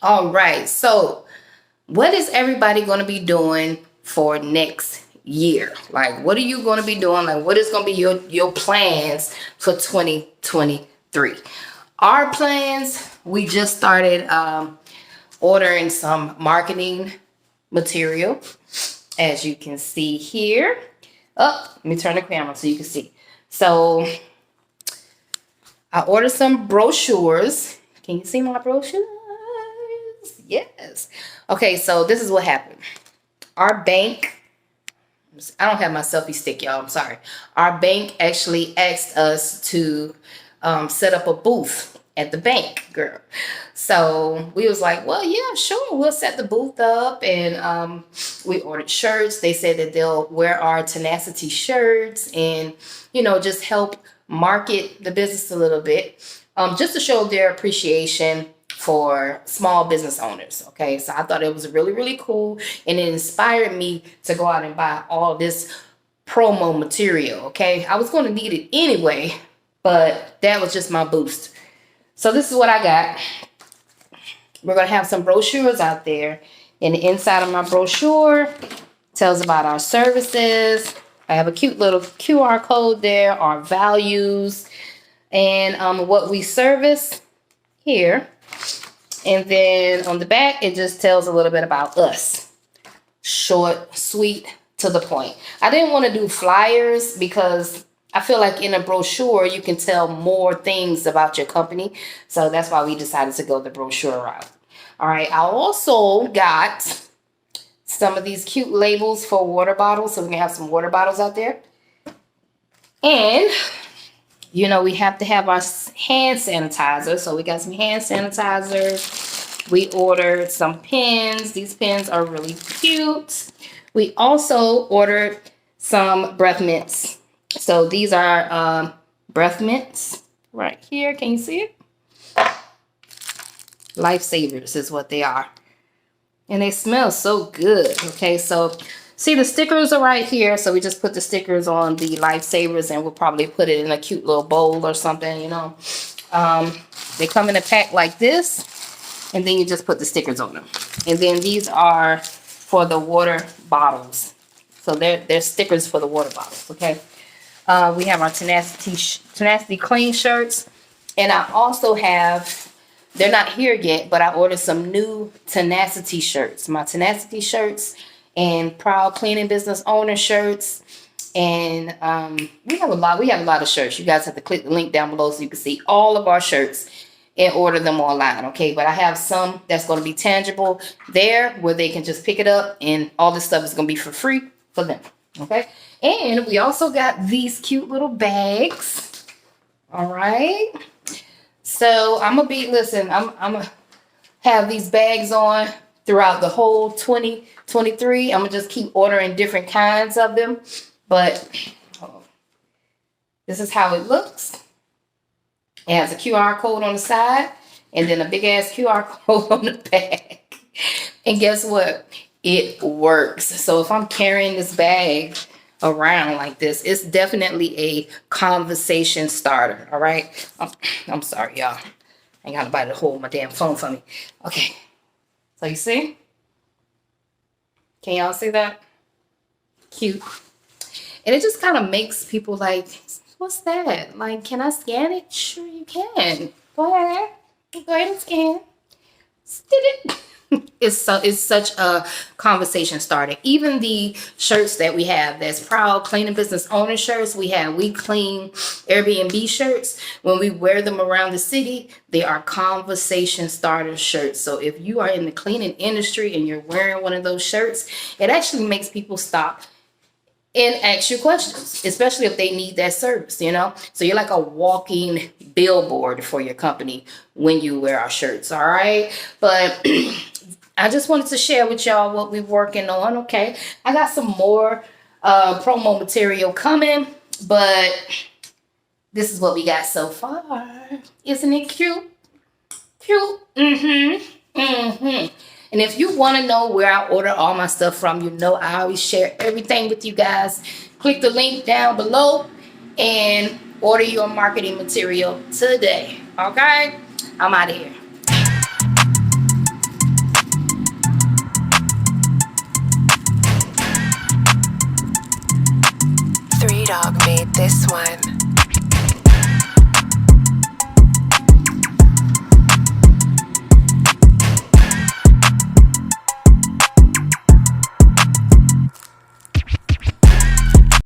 All right. So, what is everybody going to be doing for next year? Like, what are you going to be doing? Like, what is going to be your plans for 2023? Our plans, we just started ordering some marketing material, as you can see here. Oh, let me turn the camera so you can see. So, I ordered some brochures. Can you see my brochures? Yes. Okay, so this is what happened. Our bank, I don't have my selfie stick, y'all. I'm sorry. Our bank actually asked us to set up a booth at the bank, girl. So we was like, well, yeah, sure. We'll set the booth up. And we ordered shirts. They said that they'll wear our Tenacity shirts and, just help market the business a little bit, just to show their appreciation for small business owners. Okay, so I thought it was really, really cool, and it inspired me to go out and buy all this promo material. Okay, I was going to need it anyway, but that was just my boost. So this is what I got. We're going to have some brochures out there, and the inside of my brochure tells about our services. I have a cute little QR code there, our values, and what we service here. And then on the back, it just tells a little bit about us. Short, sweet, to the point. I didn't want to do flyers because I feel like in a brochure, you can tell more things about your company. So that's why we decided to go the brochure route. All right. I also got some of these cute labels for water bottles. So we can have some water bottles out there. And we have to have our hand sanitizer. So we got some hand sanitizer. We ordered some pens. These pens are really cute. We also ordered some breath mints. So these are breath mints right here. Can you see it? Lifesavers is what they are. And they smell so good. Okay, so see, the stickers are right here. So we just put the stickers on the Lifesavers, and we'll probably put it in a cute little bowl or something, They come in a pack like this, and then you just put the stickers on them. And then these are for the water bottles. So they're stickers for the water bottles, okay? We have our Tenacity Clean shirts. And I also have, they're not here yet, but I ordered some new Tenacity shirts. My Tenacity shirts and Proud Cleaning Business Owner shirts. And we have a lot of shirts. You guys have to click the link down below so you can see all of our shirts and order them online, okay? But I have some that's going to be tangible there where they can just pick it up, and all this stuff is going to be for free for them, okay? And we also got these cute little bags, all right? So I'm going to have these bags on throughout the whole 2023. I'm going to just keep ordering different kinds of them. But this is how it looks. It has a QR code on the side and then a big ass QR code on the back. And guess what? It works. So if I'm carrying this bag around like this, it's definitely a conversation starter. All right. I'm sorry, y'all. I ain't got nobody to hold my damn phone for me. Okay. So you see? Can y'all see that? Cute. And it just kind of makes people like, what's that? Like, can I scan it? Sure you can. Go ahead. Go ahead and scan. Did it? It's such a conversation starter. Even the shirts that we have, that's Proud Cleaning Business Owner shirts. We clean Airbnb shirts. When we wear them around the city, they are conversation starter shirts. So if you are in the cleaning industry and you're wearing one of those shirts, it actually makes people stop and ask you questions, especially if they need that service, So you're like a walking billboard for your company when you wear our shirts, all right? But I just wanted to share with y'all what we're working on, okay? I got some more promo material coming, but this is what we got so far. Isn't it cute? Cute. And if you want to know where I order all my stuff from, I always share everything with you guys. Click the link down below and order your marketing material today. Okay? I'm out of here. This one